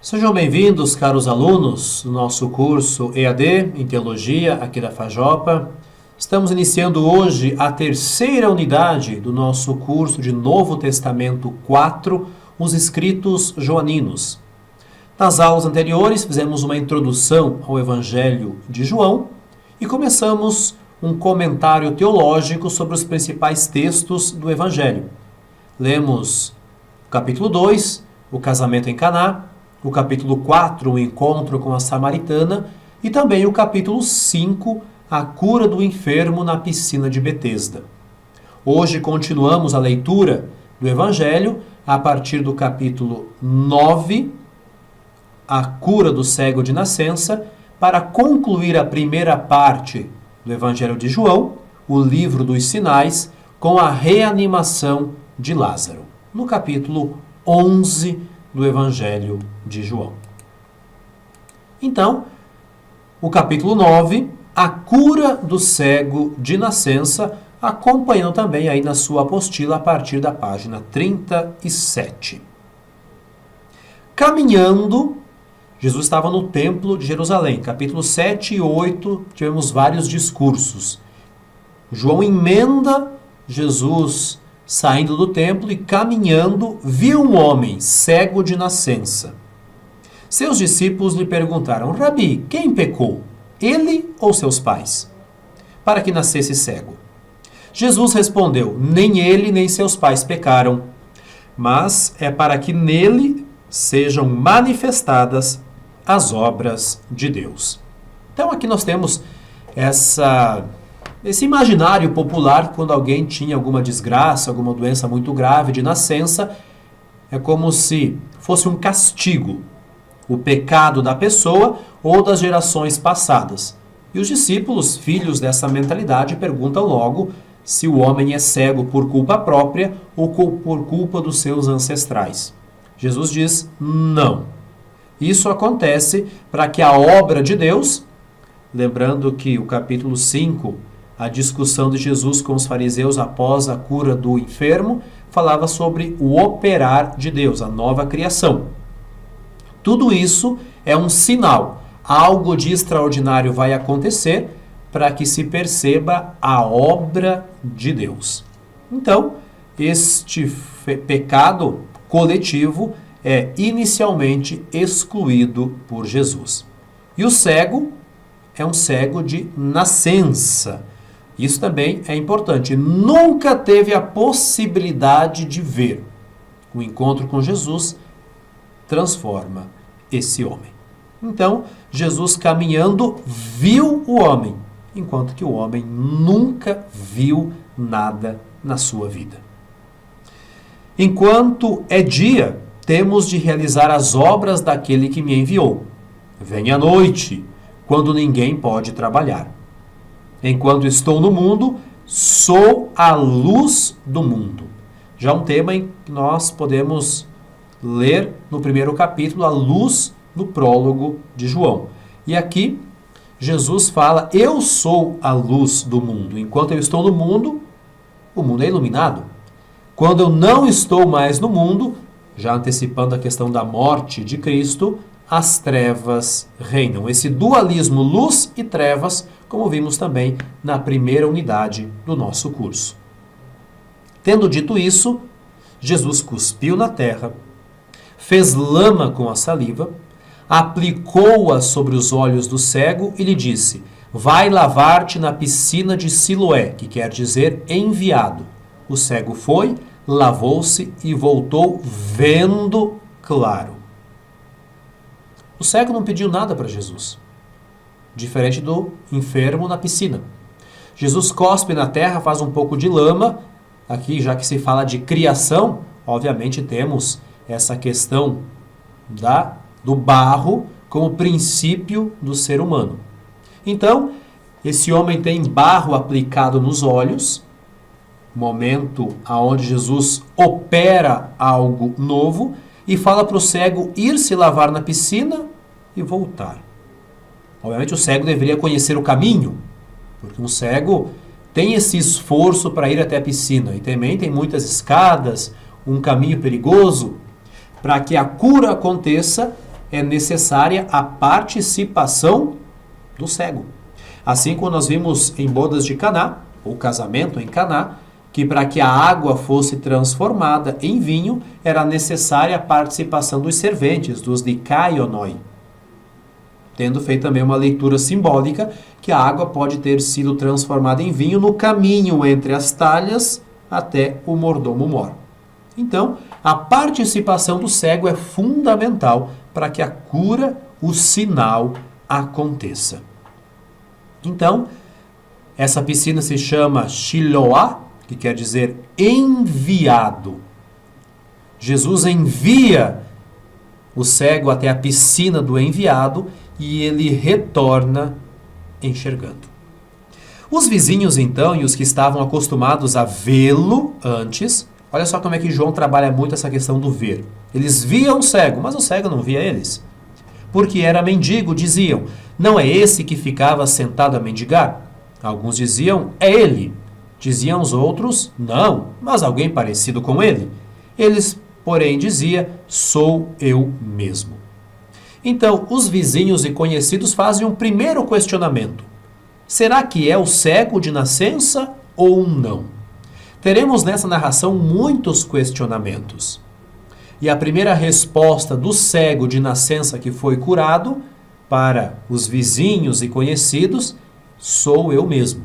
Sejam bem-vindos, caros alunos, do nosso curso EAD em Teologia aqui da FAJOPA. Estamos iniciando hoje a terceira unidade do nosso curso de Novo Testamento 4, os Escritos Joaninos. Nas aulas anteriores fizemos uma introdução ao Evangelho de João e começamos um comentário teológico sobre os principais textos do Evangelho. Lemos o capítulo 2, o casamento em Caná, o capítulo 4, o encontro com a samaritana, e também o capítulo 5, a cura do enfermo na piscina de Betesda. Hoje continuamos a leitura do Evangelho a partir do capítulo 9, a cura do cego de nascença, para concluir a primeira parte do Evangelho de João, o livro dos sinais, com a reanimação de Lázaro, no capítulo 11 do Evangelho de João. Então, o capítulo 9, a cura do cego de nascença, acompanhando também aí na sua apostila a partir da página 37. Caminhando, Jesus estava no Templo de Jerusalém. Capítulo 7 e 8, tivemos vários discursos. João emenda Jesus saindo do templo e caminhando, viu um homem cego de nascença. Seus discípulos lhe perguntaram: Rabi, quem pecou, ele ou seus pais, para que nascesse cego? Jesus respondeu: nem ele nem seus pais pecaram, mas é para que nele sejam manifestadas as obras de Deus. Então aqui nós temos esse imaginário popular, quando alguém tinha alguma desgraça, alguma doença muito grave de nascença, é como se fosse um castigo, o pecado da pessoa ou das gerações passadas. E os discípulos, filhos dessa mentalidade, perguntam logo se o homem é cego por culpa própria ou por culpa dos seus ancestrais. Jesus diz: não. Isso acontece para que a obra de Deus, lembrando que o capítulo 5, a discussão de Jesus com os fariseus após a cura do enfermo, falava sobre o operar de Deus, a nova criação. Tudo isso é um sinal. Algo de extraordinário vai acontecer para que se perceba a obra de Deus. Então, este pecado coletivo é inicialmente excluído por Jesus. E o cego é um cego de nascença. Isso também é importante. Nunca teve a possibilidade de ver. O encontro com Jesus transforma esse homem. Então, Jesus caminhando viu o homem, enquanto que o homem nunca viu nada na sua vida. Enquanto é dia, temos de realizar as obras daquele que me enviou. Vem a noite, quando ninguém pode trabalhar. Enquanto estou no mundo, sou a luz do mundo. Já um tema em que nós podemos ler no primeiro capítulo, a luz no prólogo de João. E aqui, Jesus fala: eu sou a luz do mundo. Enquanto eu estou no mundo, o mundo é iluminado. Quando eu não estou mais no mundo, já antecipando a questão da morte de Cristo, as trevas reinam. Esse dualismo luz e trevas, como vimos também na primeira unidade do nosso curso. Tendo dito isso, Jesus cuspiu na terra, fez lama com a saliva, aplicou-a sobre os olhos do cego e lhe disse: vai lavar-te na piscina de Siloé, que quer dizer enviado. O cego foi, lavou-se e voltou vendo claro. O cego não pediu nada para Jesus, diferente do enfermo na piscina. Jesus cospe na terra, faz um pouco de lama. Aqui, já que se fala de criação, obviamente temos essa questão do barro como princípio do ser humano. Então, esse homem tem barro aplicado nos olhos, momento onde Jesus opera algo novo, e fala para o cego ir se lavar na piscina e voltar. Obviamente o cego deveria conhecer o caminho, porque um cego tem esse esforço para ir até a piscina. E também tem muitas escadas, um caminho perigoso. Para que a cura aconteça, é necessária a participação do cego. Assim como nós vimos em bodas de Caná, ou casamento em Caná, que para que a água fosse transformada em vinho, era necessária a participação dos serventes, dos dikaionoi. Tendo feito também uma leitura simbólica que a água pode ter sido transformada em vinho no caminho entre as talhas até o mordomo mor. Então, a participação do cego é fundamental para que a cura, o sinal, aconteça. Então, essa piscina se chama Shiloá, que quer dizer enviado. Jesus envia o cego até a piscina do enviado e ele retorna enxergando. Os vizinhos, então, e os que estavam acostumados a vê-lo antes, olha só como é que João trabalha muito essa questão do ver. Eles viam o cego, mas o cego não via eles. Porque era mendigo, diziam, não é esse que ficava sentado a mendigar? Alguns diziam, é ele. Diziam os outros, não, mas alguém parecido com ele. Eles, porém, diziam, sou eu mesmo. Então, os vizinhos e conhecidos fazem um primeiro questionamento. Será que é o cego de nascença ou não? Teremos nessa narração muitos questionamentos. E a primeira resposta do cego de nascença que foi curado, para os vizinhos e conhecidos, sou eu mesmo.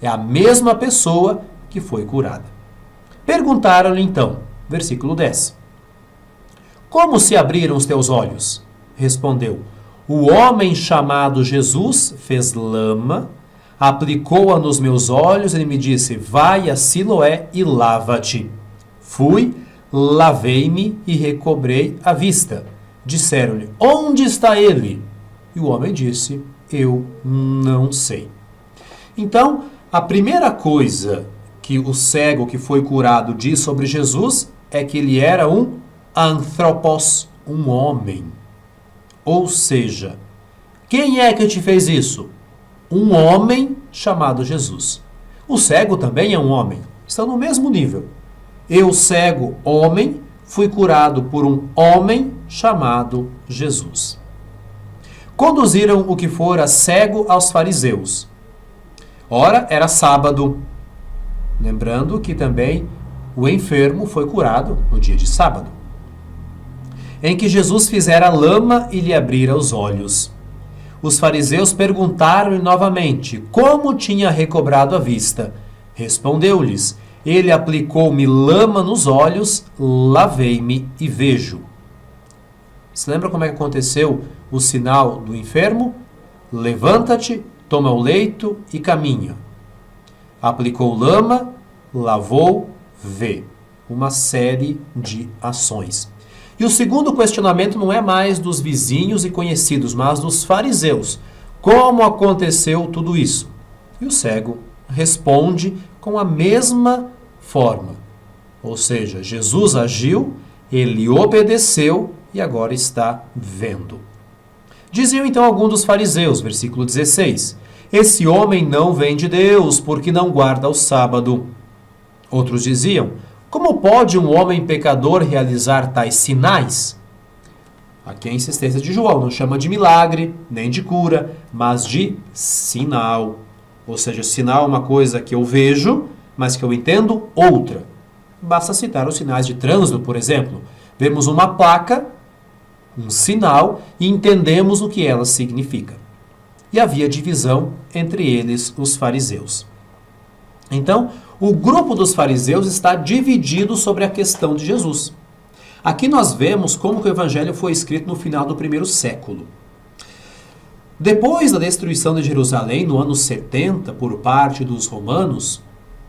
É a mesma pessoa que foi curada. Perguntaram-lhe então, versículo 10. Como se abriram os teus olhos? Respondeu, o homem chamado Jesus fez lama, aplicou-a nos meus olhos e me disse, vai a Siloé e lava-te. Fui, lavei-me e recobrei a vista. Disseram-lhe, onde está ele? E o homem disse, eu não sei. Então, a primeira coisa que o cego que foi curado diz sobre Jesus é que ele era um anthropos, um homem. Ou seja, quem é que te fez isso? Um homem chamado Jesus. O cego também é um homem. Estão no mesmo nível. Eu, cego, homem, fui curado por um homem chamado Jesus. Conduziram o que fora cego aos fariseus. Ora, era sábado. Lembrando que também o enfermo foi curado no dia de sábado, em que Jesus fizera lama e lhe abrira os olhos. Os fariseus perguntaram-lhe novamente como tinha recobrado a vista. Respondeu-lhes, ele aplicou-me lama nos olhos, lavei-me e vejo. Se lembra como é que aconteceu o sinal do enfermo? Levanta-te, toma o leito e caminha. Aplicou lama, lavou, vê. Uma série de ações. E o segundo questionamento não é mais dos vizinhos e conhecidos, mas dos fariseus. Como aconteceu tudo isso? E o cego responde com a mesma forma. Ou seja, Jesus agiu, ele obedeceu e agora está vendo. Diziam então alguns dos fariseus, versículo 16, esse homem não vem de Deus, porque não guarda o sábado. Outros diziam, como pode um homem pecador realizar tais sinais? Aqui é a insistência de João, não chama de milagre, nem de cura, mas de sinal. Ou seja, sinal é uma coisa que eu vejo, mas que eu entendo outra. Basta citar os sinais de trânsito, por exemplo. Vemos uma placa, um sinal, e entendemos o que ela significa. E havia divisão entre eles, os fariseus. Então, o grupo dos fariseus está dividido sobre a questão de Jesus. Aqui nós vemos como que o evangelho foi escrito no final do primeiro século. Depois da destruição de Jerusalém, no ano 70, por parte dos romanos,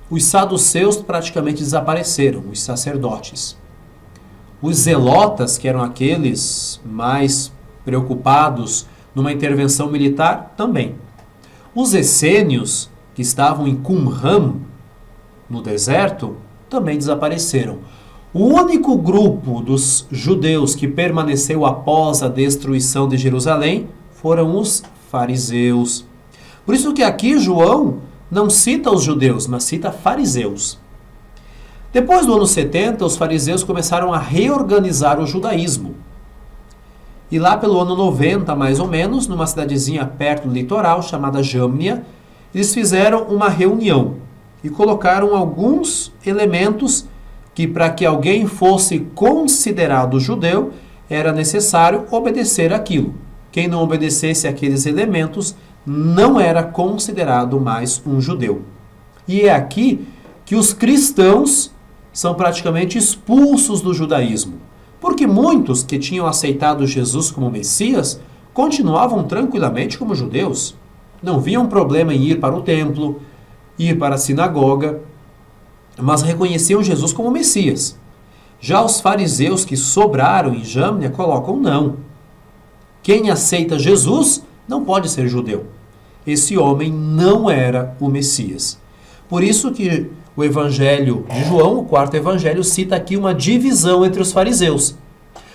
os saduceus praticamente desapareceram, os sacerdotes. Os zelotas, que eram aqueles mais preocupados numa intervenção militar, também. Os essênios, que estavam em Qumran, no deserto, também desapareceram. O único grupo dos judeus que permaneceu após a destruição de Jerusalém foram os fariseus. Por isso que aqui João não cita os judeus, mas cita fariseus. Depois do ano 70, os fariseus começaram a reorganizar o judaísmo. E lá pelo ano 90, mais ou menos, numa cidadezinha perto do litoral, chamada Jâmnia, eles fizeram uma reunião e colocaram alguns elementos que, para que alguém fosse considerado judeu, era necessário obedecer aquilo. Quem não obedecesse aqueles elementos não era considerado mais um judeu. E é aqui que os cristãos são praticamente expulsos do judaísmo, porque muitos que tinham aceitado Jesus como Messias continuavam tranquilamente como judeus. Não viam problema em ir para o templo, ir para a sinagoga, mas reconheciam Jesus como Messias. Já os fariseus que sobraram em Jâmnia colocam não. Quem aceita Jesus não pode ser judeu. Esse homem não era o Messias. Por isso que o Evangelho de João, o quarto Evangelho, cita aqui uma divisão entre os fariseus.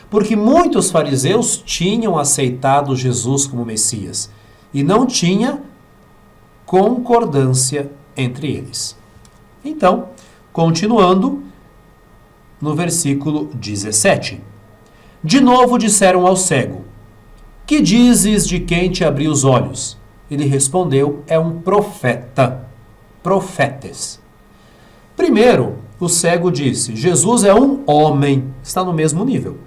Porque muitos fariseus tinham aceitado Jesus como Messias e não tinha concordância entre eles. Então, continuando, no versículo 17. De novo disseram ao cego: que dizes de quem te abriu os olhos? Ele respondeu: é um profeta. Profetes. Primeiro, o cego disse: Jesus é um homem. Está no mesmo nível.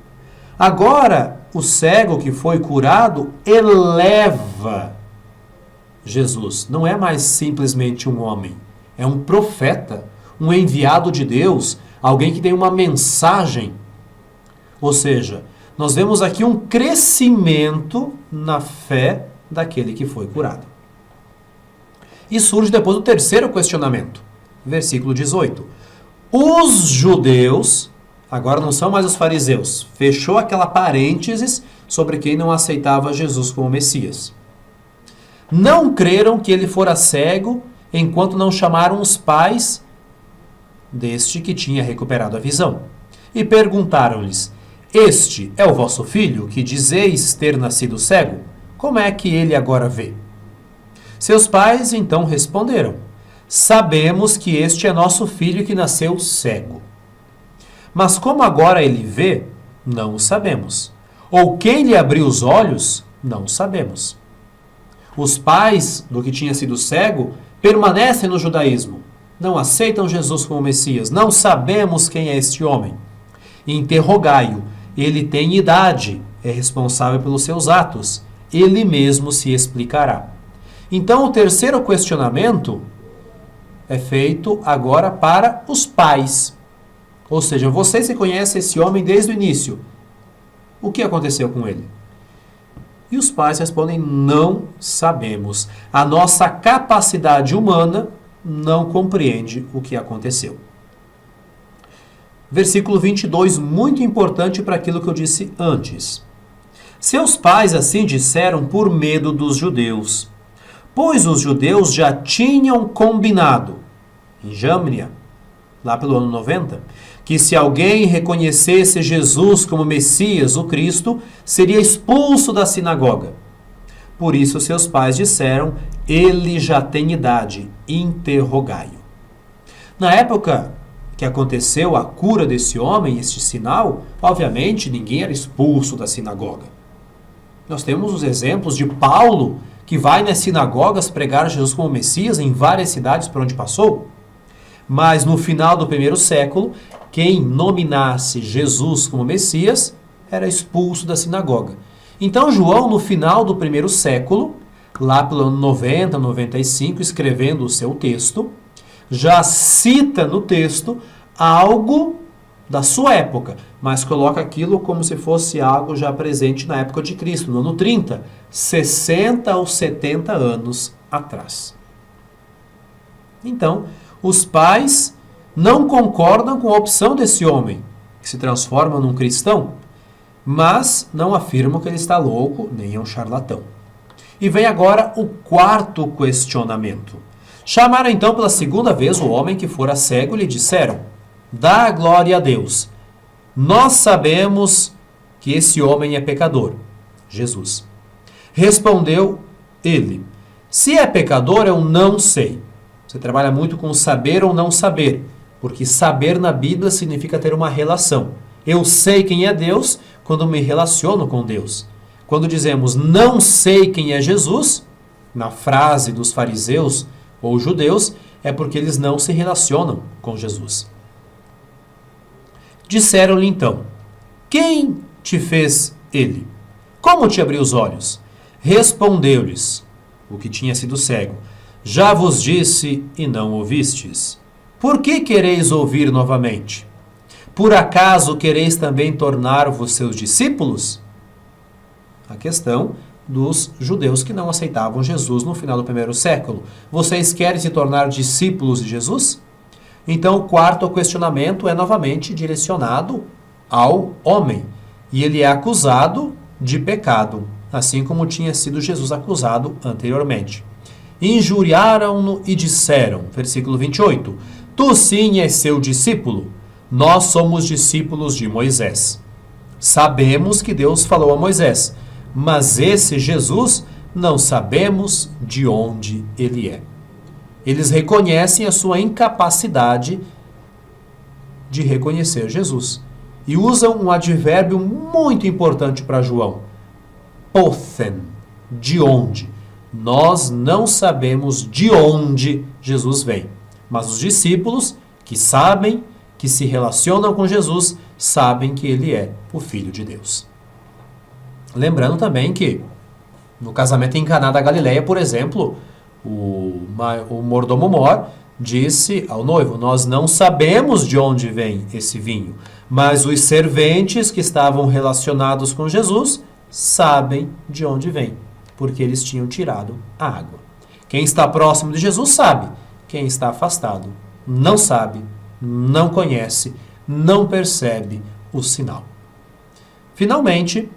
Agora, o cego que foi curado eleva Jesus. Não é mais simplesmente um homem. É um profeta, um enviado de Deus, alguém que tem uma mensagem. Ou seja, nós vemos aqui um crescimento na fé daquele que foi curado. E surge depois o terceiro questionamento. Versículo 18. Os judeus, agora não são mais os fariseus, fechou aquela parênteses sobre quem não aceitava Jesus como Messias. Não creram que ele fora cego enquanto não chamaram os pais deste que tinha recuperado a visão. E perguntaram-lhes: este é o vosso filho, que dizeis ter nascido cego? Como é que ele agora vê? Seus pais então responderam: sabemos que este é nosso filho que nasceu cego. Mas como agora ele vê, não o sabemos. Ou quem lhe abriu os olhos, não sabemos. Os pais do que tinha sido cego permanecem no judaísmo. Não aceitam Jesus como Messias. Não sabemos quem é este homem. Interrogai-o. Ele tem idade, é responsável pelos seus atos. Ele mesmo se explicará. Então, o terceiro questionamento é feito agora para os pais. Ou seja, você se conhece esse homem desde o início. O que aconteceu com ele? E os pais respondem: não sabemos. A nossa capacidade humana não compreende o que aconteceu. Versículo 22, muito importante para aquilo que eu disse antes. Seus pais assim disseram por medo dos judeus, pois os judeus já tinham combinado, em Jâmnia, lá pelo ano 90, que se alguém reconhecesse Jesus como Messias, o Cristo, seria expulso da sinagoga. Por isso seus pais disseram: ele já tem idade, interrogai-o. Na época que aconteceu a cura desse homem, este sinal, obviamente ninguém era expulso da sinagoga. Nós temos os exemplos de Paulo, que vai nas sinagogas pregar Jesus como Messias em várias cidades por onde passou. Mas no final do primeiro século, quem nominasse Jesus como Messias era expulso da sinagoga. Então João, no final do primeiro século, lá pelo ano 90, 95, escrevendo o seu texto, já cita no texto algo da sua época, mas coloca aquilo como se fosse algo já presente na época de Cristo, no ano 30, 60 ou 70 anos atrás. Então, os pais não concordam com a opção desse homem, que se transforma num cristão, mas não afirmam que ele está louco, nem é um charlatão. E vem agora o quarto questionamento. Chamaram então pela segunda vez o homem que fora cego e lhe disseram: dá glória a Deus. Nós sabemos que esse homem é pecador. Jesus. Respondeu ele: se é pecador, eu não sei. Você trabalha muito com saber ou não saber, porque saber na Bíblia significa ter uma relação. Eu sei quem é Deus quando me relaciono com Deus. Quando dizemos não sei quem é Jesus, na frase dos fariseus ou judeus, é porque eles não se relacionam com Jesus. Disseram-lhe então: quem te fez ele? Como te abriu os olhos? Respondeu-lhes o que tinha sido cego: já vos disse e não ouvistes. Por que quereis ouvir novamente? Por acaso quereis também tornar-vos seus discípulos? A questão dos judeus que não aceitavam Jesus no final do primeiro século. Vocês querem se tornar discípulos de Jesus? Então, o quarto questionamento é novamente direcionado ao homem. E ele é acusado de pecado, assim como tinha sido Jesus acusado anteriormente. Injuriaram-no e disseram, versículo 28, tu sim és seu discípulo, nós somos discípulos de Moisés. Sabemos que Deus falou a Moisés, mas esse Jesus não sabemos de onde ele é. Eles reconhecem a sua incapacidade de reconhecer Jesus. E usam um advérbio muito importante para João. Pothen, de onde? Nós não sabemos de onde Jesus vem. Mas os discípulos que sabem, que se relacionam com Jesus, sabem que ele é o Filho de Deus. Lembrando também que no casamento em Caná da Galileia, por exemplo, o mordomo mor disse ao noivo: nós não sabemos de onde vem esse vinho, mas os serventes que estavam relacionados com Jesus sabem de onde vem, porque eles tinham tirado a água. Quem está próximo de Jesus sabe, quem está afastado não sabe, não conhece, não percebe o sinal. Finalmente,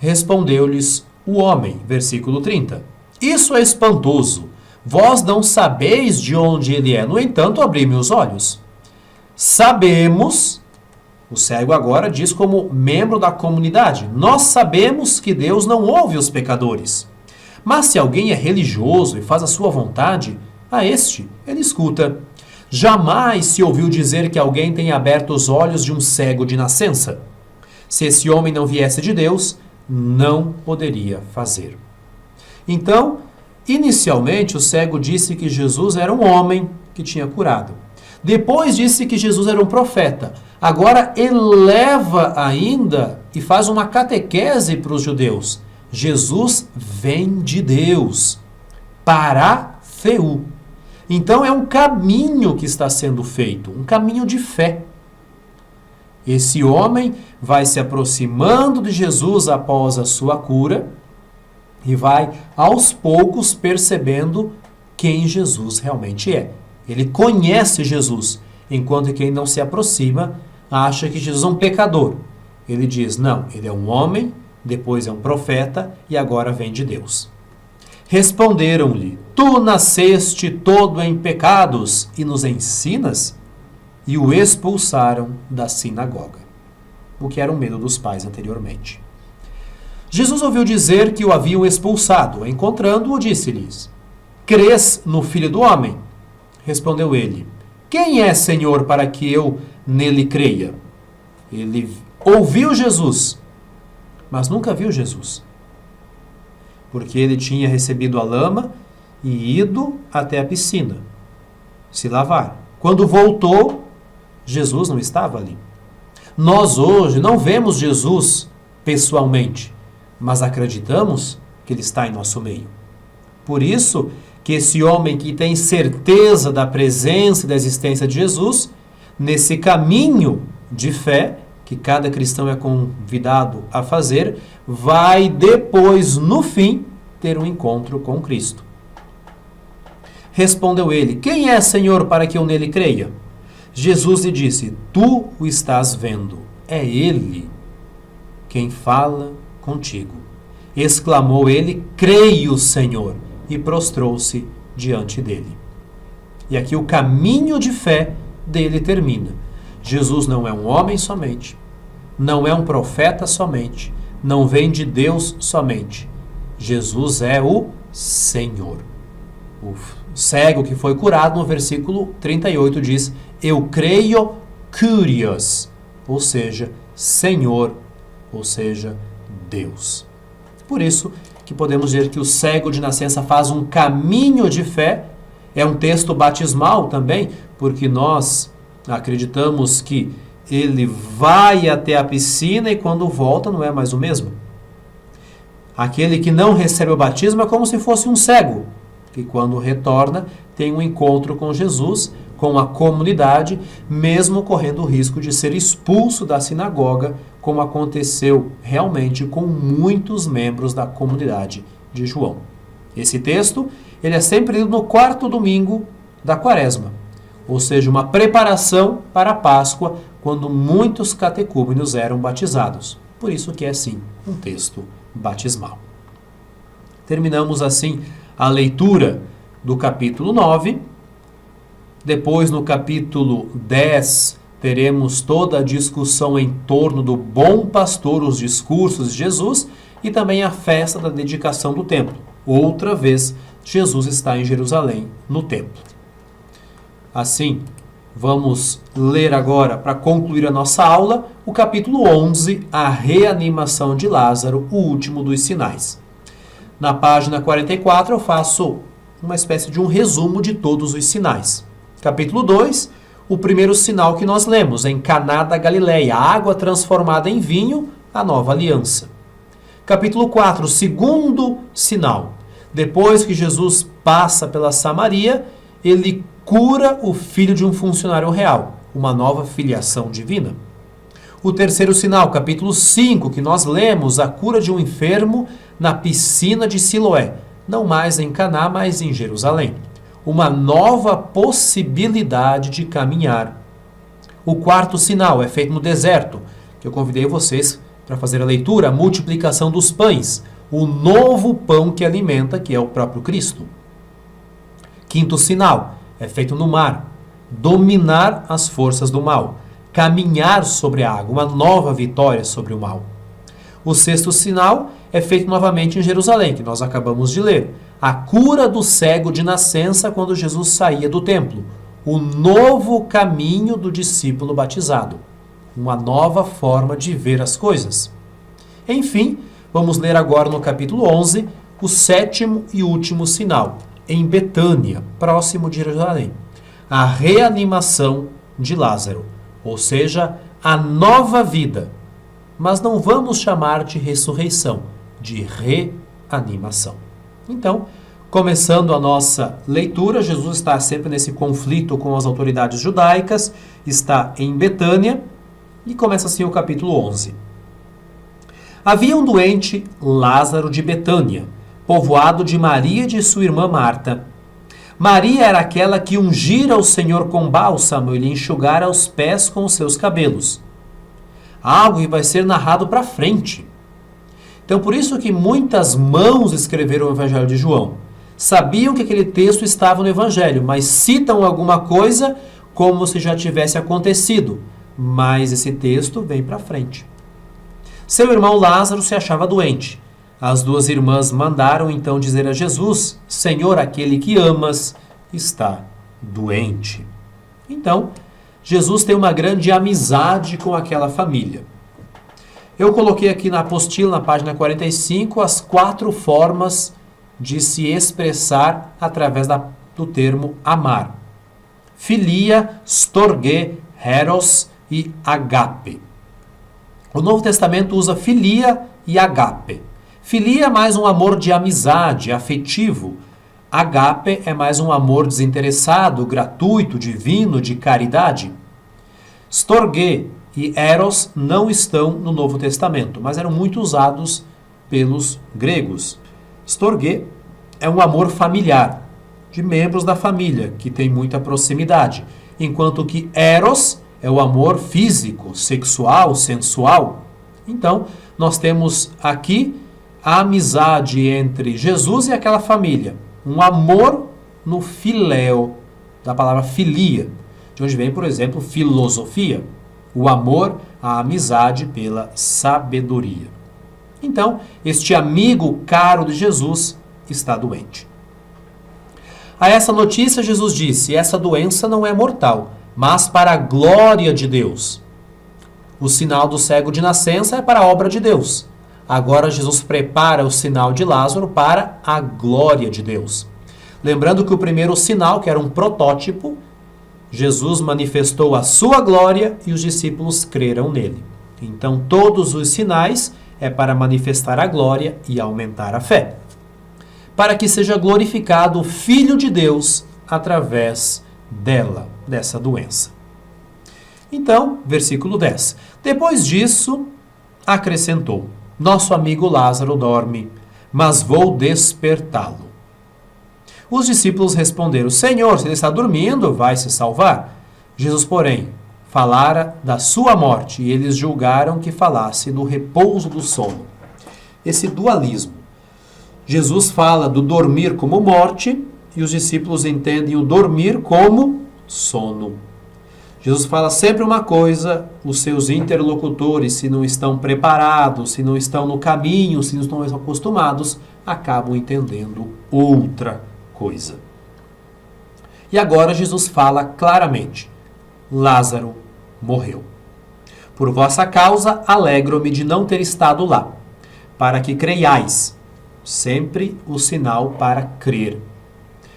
respondeu-lhes o homem, versículo 30. Isso é espantoso. Vós não sabeis de onde ele é. No entanto, abri-me os olhos. Sabemos, o cego agora diz como membro da comunidade, nós sabemos que Deus não ouve os pecadores. Mas se alguém é religioso e faz a sua vontade, a este ele escuta. Jamais se ouviu dizer que alguém tenha aberto os olhos de um cego de nascença. Se esse homem não viesse de Deus, não poderia fazer. Então, inicialmente, o cego disse que Jesus era um homem que tinha curado. Depois disse que Jesus era um profeta. Agora eleva ainda e faz uma catequese para os judeus. Jesus vem de Deus. Paratheu. Então é um caminho que está sendo feito, um caminho de fé. Esse homem vai se aproximando de Jesus após a sua cura e vai, aos poucos, percebendo quem Jesus realmente é. Ele conhece Jesus, enquanto quem não se aproxima acha que Jesus é um pecador. Ele diz, não, ele é um homem, depois é um profeta e agora vem de Deus. Responderam-lhe, tu nasceste todo em pecados e nos ensinas? E o expulsaram da sinagoga, o que era um medo dos pais anteriormente. Jesus ouviu dizer que o haviam expulsado. Encontrando-o, disse-lhes, crês no Filho do Homem? Respondeu ele, quem é, Senhor, para que eu nele creia? Ele ouviu Jesus, mas nunca viu Jesus, porque ele tinha recebido a lama e ido até a piscina se lavar. Quando voltou, Jesus não estava ali. Nós hoje não vemos Jesus pessoalmente, mas acreditamos que ele está em nosso meio. Por isso que esse homem que tem certeza da presença e da existência de Jesus, nesse caminho de fé, que cada cristão é convidado a fazer, vai depois, no fim, ter um encontro com Cristo. Respondeu ele, quem é, Senhor, para que eu nele creia? Jesus lhe disse, tu o estás vendo, é ele quem fala contigo. Exclamou ele, creio, Senhor, e prostrou-se diante dele. E aqui o caminho de fé dele termina. Jesus não é um homem somente, não é um profeta somente, não vem de Deus somente. Jesus é o Senhor. O cego que foi curado, no versículo 38 diz, eu creio, Kyrios, ou seja, Senhor, ou seja, Deus. Por isso que podemos dizer que o cego de nascença faz um caminho de fé. É um texto batismal também, porque nós acreditamos que ele vai até a piscina e quando volta não é mais o mesmo. Aquele que não recebe o batismo é como se fosse um cego, que quando retorna tem um encontro com Jesus, com a comunidade, mesmo correndo o risco de ser expulso da sinagoga, como aconteceu realmente com muitos membros da comunidade de João. Esse texto ele é sempre lido no quarto domingo da Quaresma, ou seja, uma preparação para a Páscoa, quando muitos catecúmenos eram batizados. Por isso que é, sim, um texto batismal. Terminamos, assim, a leitura do capítulo 9. Depois, no capítulo 10, teremos toda a discussão em torno do bom pastor, os discursos de Jesus e também a festa da dedicação do templo. Outra vez, Jesus está em Jerusalém, no templo. Assim, vamos ler agora, para concluir a nossa aula, o capítulo 11, a reanimação de Lázaro, o último dos sinais. Na página 44, eu faço uma espécie de um resumo de todos os sinais. Capítulo 2, o primeiro sinal que nós lemos, em Caná da Galileia, a água transformada em vinho, a nova aliança. Capítulo 4, o segundo sinal. Depois que Jesus passa pela Samaria, ele cura o filho de um funcionário real, uma nova filiação divina. O terceiro sinal, capítulo 5, que nós lemos, a cura de um enfermo na piscina de Siloé, não mais em Caná, mas em Jerusalém. Uma nova possibilidade de caminhar. O quarto sinal é feito no deserto, que eu convidei vocês para fazer a leitura, a multiplicação dos pães, o novo pão que alimenta, que é o próprio Cristo. Quinto sinal é feito no mar, dominar as forças do mal, caminhar sobre a água, uma nova vitória sobre o mal. O sexto sinal é feito novamente em Jerusalém, que nós acabamos de ler. A cura do cego de nascença quando Jesus saía do templo. O novo caminho do discípulo batizado. Uma nova forma de ver as coisas. Enfim, vamos ler agora no capítulo 11, o sétimo e último sinal, em Betânia, próximo de Jerusalém. A reanimação de Lázaro, ou seja, a nova vida. Mas não vamos chamar de ressurreição, de reanimação. Então, começando a nossa leitura, Jesus está sempre nesse conflito com as autoridades judaicas, está em Betânia, e começa assim o capítulo 11. Havia um doente, Lázaro de Betânia, povoado de Maria e de sua irmã Marta. Maria era aquela que ungira o Senhor com bálsamo e lhe enxugara os pés com os seus cabelos. Algo que vai ser narrado para frente. Então, por isso que muitas mãos escreveram o Evangelho de João. Sabiam que aquele texto estava no Evangelho, mas citam alguma coisa como se já tivesse acontecido. Mas esse texto vem para frente. Seu irmão Lázaro se achava doente. As duas irmãs mandaram então dizer a Jesus: Senhor, aquele que amas está doente. Então, Jesus tem uma grande amizade com aquela família. Eu coloquei aqui na apostila, na página 45, as 4 formas de se expressar através do termo amar. Filia, storge, eros e agape. O Novo Testamento usa filia e agape. Filia é mais um amor de amizade, afetivo. Agape é mais um amor desinteressado, gratuito, divino, de caridade. Storge e eros não estão no Novo Testamento, mas eram muito usados pelos gregos. Storge é um amor familiar, de membros da família, que tem muita proximidade, enquanto que eros é o amor físico, sexual, sensual. Então, nós temos aqui a amizade entre Jesus e aquela família. Um amor no filéu, da palavra filia, de onde vem, por exemplo, filosofia. O amor, a amizade pela sabedoria. Então, este amigo caro de Jesus está doente. A essa notícia, Jesus disse: essa doença não é mortal, mas para a glória de Deus. O sinal do cego de nascença é para a obra de Deus. Agora Jesus prepara o sinal de Lázaro para a glória de Deus. Lembrando que o primeiro sinal, que era um protótipo, Jesus manifestou a sua glória e os discípulos creram nele. Então, todos os sinais é para manifestar a glória e aumentar a fé, para que seja glorificado o Filho de Deus através dessa doença. Então, versículo 10. Depois disso, acrescentou: nosso amigo Lázaro dorme, mas vou despertá-lo. Os discípulos responderam: Senhor, se ele está dormindo, vai se salvar. Jesus, porém, falara da sua morte, e eles julgaram que falasse do repouso do sono. Esse dualismo. Jesus fala do dormir como morte, e os discípulos entendem o dormir como sono. Jesus fala sempre uma coisa, os seus interlocutores, se não estão preparados, se não estão no caminho, se não estão acostumados, acabam entendendo outra coisa. E agora Jesus fala claramente: Lázaro morreu. Por vossa causa, alegro-me de não ter estado lá, para que creiais. Sempre o sinal para crer.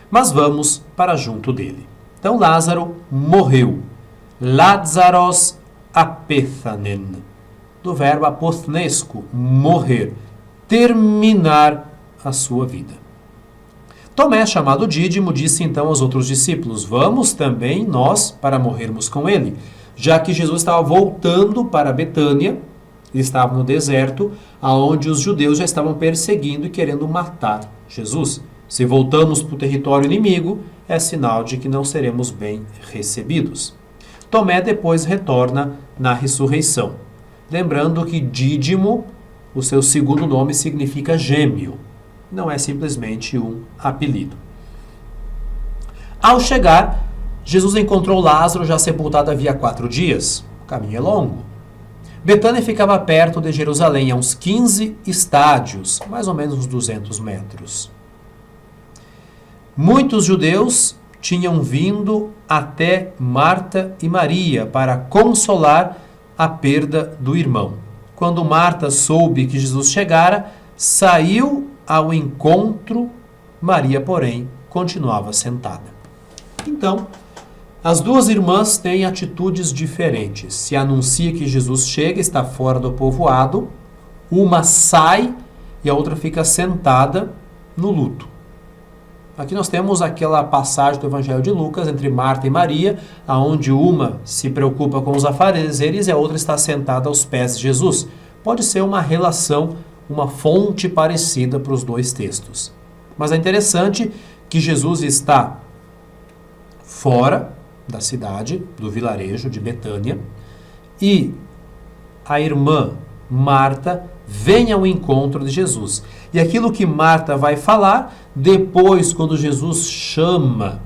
Mas vamos para junto dele. Então Lázaro morreu. Lázaros apethanen. Do verbo apothnesco, morrer. Terminar a sua vida. Tomé, chamado Dídimo, disse então aos outros discípulos: vamos também nós para morrermos com ele. Já que Jesus estava voltando para Betânia, ele estava no deserto, aonde os judeus já estavam perseguindo e querendo matar Jesus. Se voltamos para o território inimigo, é sinal de que não seremos bem recebidos. Tomé depois retorna na ressurreição. Lembrando que Dídimo, o seu segundo nome, significa gêmeo. Não é simplesmente um apelido. Ao chegar, Jesus encontrou Lázaro já sepultado havia 4 dias. O caminho é longo. Betânia ficava perto de Jerusalém, a uns 15 estádios, mais ou menos uns 200 metros. Muitos judeus tinham vindo até Marta e Maria para consolar a perda do irmão. Quando Marta soube que Jesus chegara, saiu ao encontro. Maria, porém, continuava sentada. Então, as duas irmãs têm atitudes diferentes. Se anuncia que Jesus chega, está fora do povoado, uma sai e a outra fica sentada no luto. Aqui nós temos aquela passagem do Evangelho de Lucas entre Marta e Maria, onde uma se preocupa com os afazeres e a outra está sentada aos pés de Jesus. Pode ser uma relação, uma fonte parecida para os dois textos. Mas é interessante que Jesus está fora da cidade, do vilarejo de Betânia, e a irmã Marta vem ao encontro de Jesus. E aquilo que Marta vai falar, depois, quando Jesus chama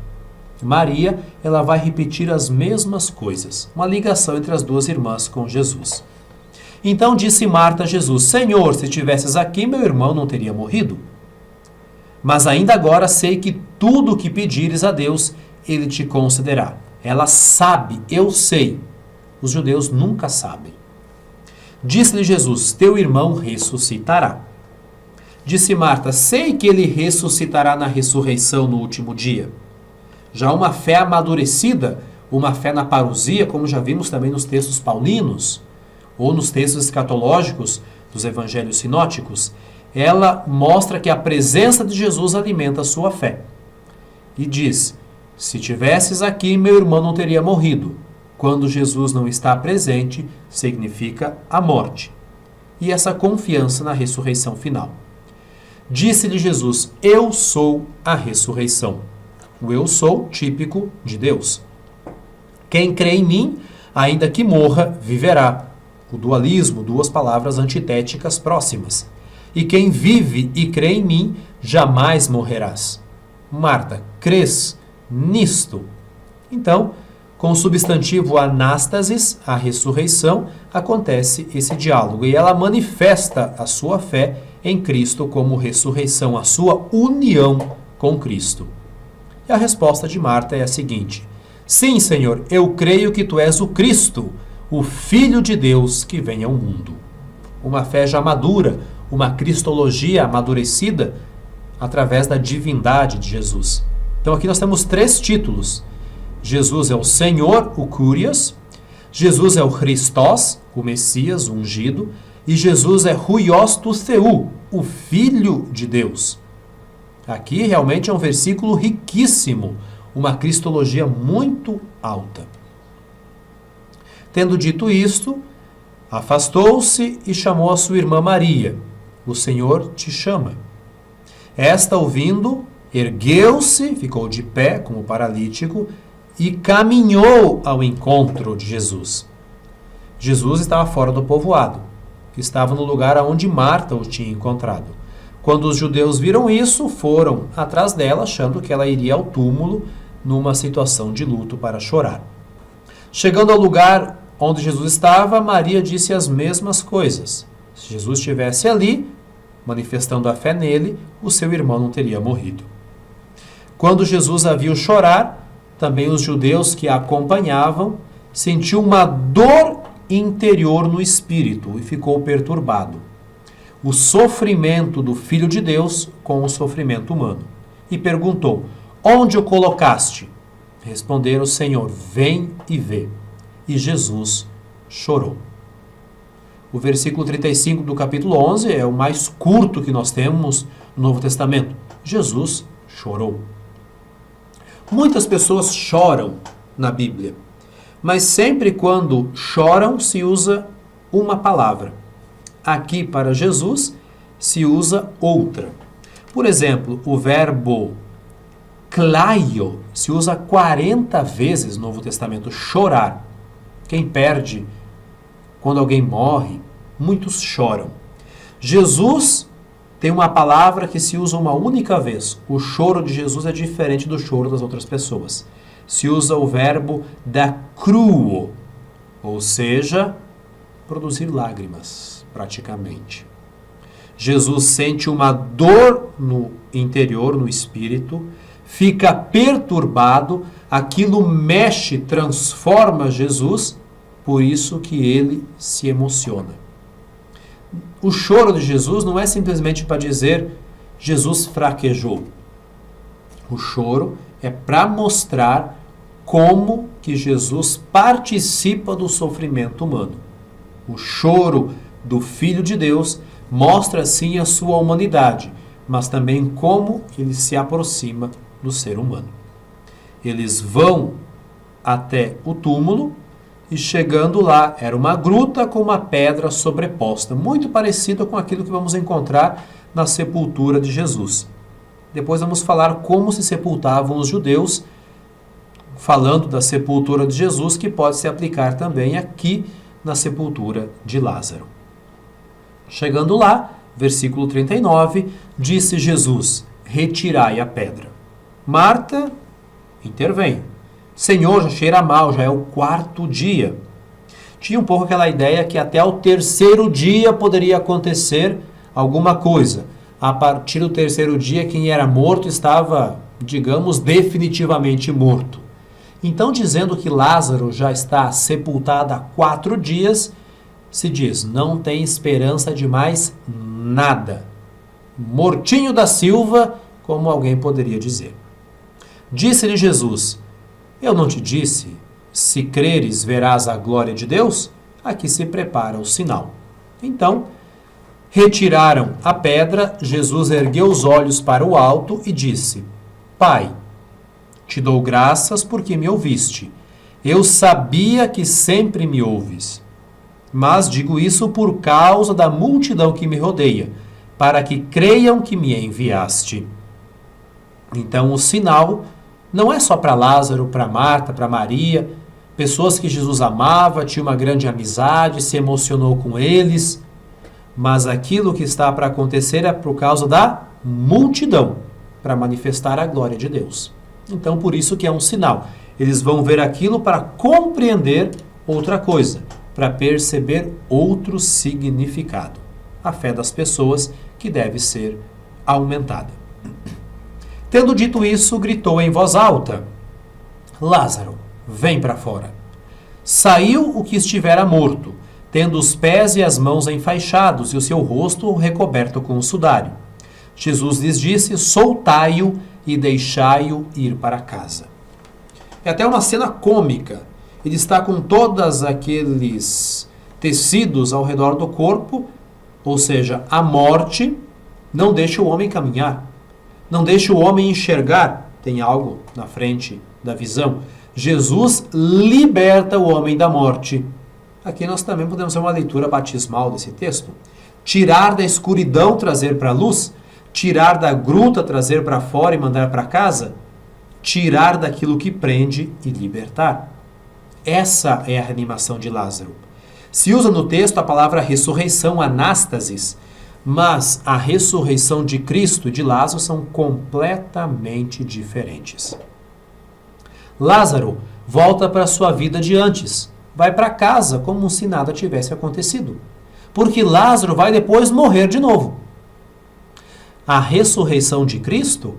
Maria, ela vai repetir as mesmas coisas. Uma ligação entre as duas irmãs com Jesus. Então disse Marta a Jesus: Senhor, se estivesses aqui, meu irmão não teria morrido. Mas ainda agora sei que tudo o que pedires a Deus, Ele te concederá. Ela sabe, eu sei. Os judeus nunca sabem. Disse-lhe Jesus: teu irmão ressuscitará. Disse Marta: sei que ele ressuscitará na ressurreição no último dia. Já uma fé amadurecida, uma fé na parousia, como já vimos também nos textos paulinos, ou nos textos escatológicos dos evangelhos sinóticos, ela mostra que a presença de Jesus alimenta a sua fé. E diz: se tivesses aqui, meu irmão não teria morrido. Quando Jesus não está presente, significa a morte. E essa confiança na ressurreição final. Disse-lhe Jesus: eu sou a ressurreição. O eu sou típico de Deus. Quem crê em mim, ainda que morra, viverá. O dualismo, duas palavras antitéticas próximas. E quem vive e crê em mim, jamais morrerás. Marta, crês nisto? Então, com o substantivo anástasis, a ressurreição, acontece esse diálogo. E ela manifesta a sua fé em Cristo como ressurreição, a sua união com Cristo. E a resposta de Marta é a seguinte: sim, Senhor, eu creio que tu és o Cristo, o Filho de Deus que vem ao mundo. Uma fé já madura, uma cristologia amadurecida através da divindade de Jesus. Então aqui nós temos 3 títulos. Jesus é o Senhor, o Curios. Jesus é o Christos, o Messias, o ungido. E Jesus é Huios tou Theou, o Filho de Deus. Aqui realmente é um versículo riquíssimo, uma cristologia muito alta. Tendo dito isto, afastou-se e chamou a sua irmã Maria. O Senhor te chama. Esta, ouvindo, ergueu-se, ficou de pé como paralítico e caminhou ao encontro de Jesus. Jesus estava fora do povoado, estava no lugar onde Marta o tinha encontrado. Quando os judeus viram isso, foram atrás dela, achando que ela iria ao túmulo numa situação de luto para chorar. Chegando ao lugar onde Jesus estava, Maria disse as mesmas coisas. Se Jesus estivesse ali, manifestando a fé nele, o seu irmão não teria morrido. Quando Jesus a viu chorar, também os judeus que a acompanhavam sentiu uma dor interior no espírito e ficou perturbado. O sofrimento do Filho de Deus com o sofrimento humano. E perguntou: onde o colocaste? Responderam: Senhor, vem e vê. E Jesus chorou. O versículo 35 do capítulo 11 é o mais curto que nós temos no Novo Testamento. Jesus chorou. Muitas pessoas choram na Bíblia, mas sempre quando choram se usa uma palavra. Aqui para Jesus se usa outra. Por exemplo, o verbo klaio se usa 40 vezes no Novo Testamento, chorar. Quem perde quando alguém morre, muitos choram. Jesus tem uma palavra que se usa uma única vez. O choro de Jesus é diferente do choro das outras pessoas. Se usa o verbo dacruo, ou seja, produzir lágrimas, praticamente. Jesus sente uma dor no interior, no espírito, fica perturbado, aquilo mexe, transforma Jesus, por isso que ele se emociona. O choro de Jesus não é simplesmente para dizer Jesus fraquejou. O choro é para mostrar como que Jesus participa do sofrimento humano. O choro do Filho de Deus mostra sim a sua humanidade, mas também como ele se aproxima do ser humano. Eles vão até o túmulo e chegando lá, era uma gruta com uma pedra sobreposta, muito parecida com aquilo que vamos encontrar na sepultura de Jesus. Depois vamos falar como se sepultavam os judeus, falando da sepultura de Jesus, que pode se aplicar também aqui na sepultura de Lázaro. Chegando lá, versículo 39, disse Jesus: retirai a pedra. Marta intervém. Senhor, já cheira mal, já é o 4º dia. Tinha um pouco aquela ideia que até o 3º dia poderia acontecer alguma coisa. A partir do 3º dia, quem era morto estava, digamos, definitivamente morto. Então, dizendo que Lázaro já está sepultado há 4 dias, se diz, não tem esperança de mais nada. Mortinho da Silva, como alguém poderia dizer. Disse-lhe Jesus: eu não te disse, se creres verás a glória de Deus? Aqui se prepara o sinal. Então, retiraram a pedra, Jesus ergueu os olhos para o alto e disse: Pai, te dou graças porque me ouviste. Eu sabia que sempre me ouves. Mas digo isso por causa da multidão que me rodeia, para que creiam que me enviaste. Então o sinal não é só para Lázaro, para Marta, para Maria, pessoas que Jesus amava, tinha uma grande amizade, se emocionou com eles, mas aquilo que está para acontecer é por causa da multidão, para manifestar a glória de Deus. Então por isso que é um sinal. Eles vão ver aquilo para compreender outra coisa, para perceber outro significado. A fé das pessoas que deve ser aumentada. Tendo dito isso, gritou em voz alta: Lázaro, vem para fora. Saiu o que estivera morto, tendo os pés e as mãos enfaixados e o seu rosto recoberto com um sudário. Jesus lhes disse: soltai-o e deixai-o ir para casa. É até uma cena cômica. Ele está com todos aqueles tecidos ao redor do corpo, ou seja, a morte não deixa o homem caminhar, não deixa o homem enxergar. Tem algo na frente da visão. Jesus liberta o homem da morte. Aqui nós também podemos fazer uma leitura batismal desse texto. Tirar da escuridão, trazer para a luz. Tirar da gruta, trazer para fora e mandar para casa. Tirar daquilo que prende e libertar. Essa é a reanimação de Lázaro. Se usa no texto a palavra ressurreição, anástasis, mas a ressurreição de Cristo e de Lázaro são completamente diferentes. Lázaro volta para a sua vida de antes, vai para casa como se nada tivesse acontecido, porque Lázaro vai depois morrer de novo. A ressurreição de Cristo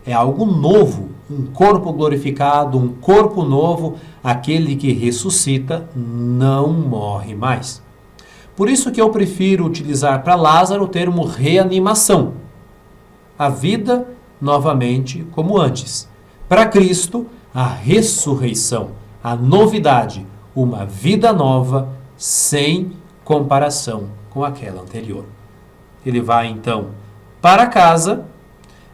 é algo novo, um corpo glorificado, um corpo novo. Aquele que ressuscita não morre mais. Por isso que eu prefiro utilizar para Lázaro o termo reanimação. A vida novamente como antes. Para Cristo, a ressurreição, a novidade, uma vida nova sem comparação com aquela anterior. Ele vai então para casa,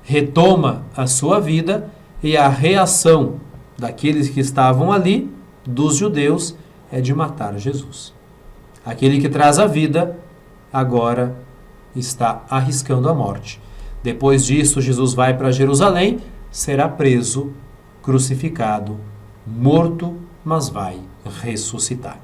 retoma a sua vida e a reação daqueles que estavam ali, dos judeus, é de matar Jesus. Aquele que traz a vida, agora está arriscando a morte. Depois disso, Jesus vai para Jerusalém, será preso, crucificado, morto, mas vai ressuscitar.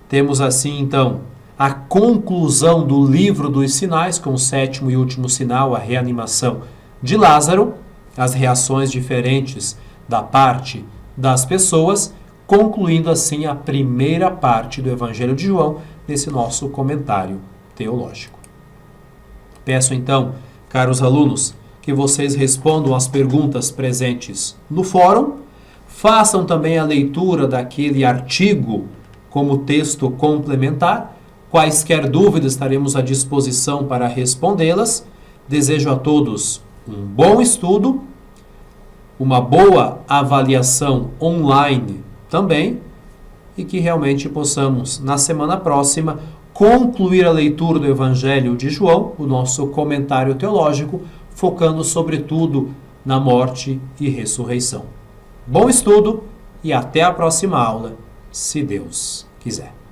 Temos assim, então, a conclusão do livro dos sinais, com o sétimo e último sinal, a reanimação de Lázaro, as reações diferentes da parte das pessoas, concluindo assim a primeira parte do Evangelho de João, nesse nosso comentário teológico. Peço então, caros alunos, que vocês respondam as perguntas presentes no fórum, façam também a leitura daquele artigo como texto complementar. Quaisquer dúvidas estaremos à disposição para respondê-las. Desejo a todos um bom estudo, uma boa avaliação online também, e que realmente possamos, na semana próxima, concluir a leitura do Evangelho de João, o nosso comentário teológico, focando sobretudo na morte e ressurreição. Bom estudo e até a próxima aula, se Deus quiser.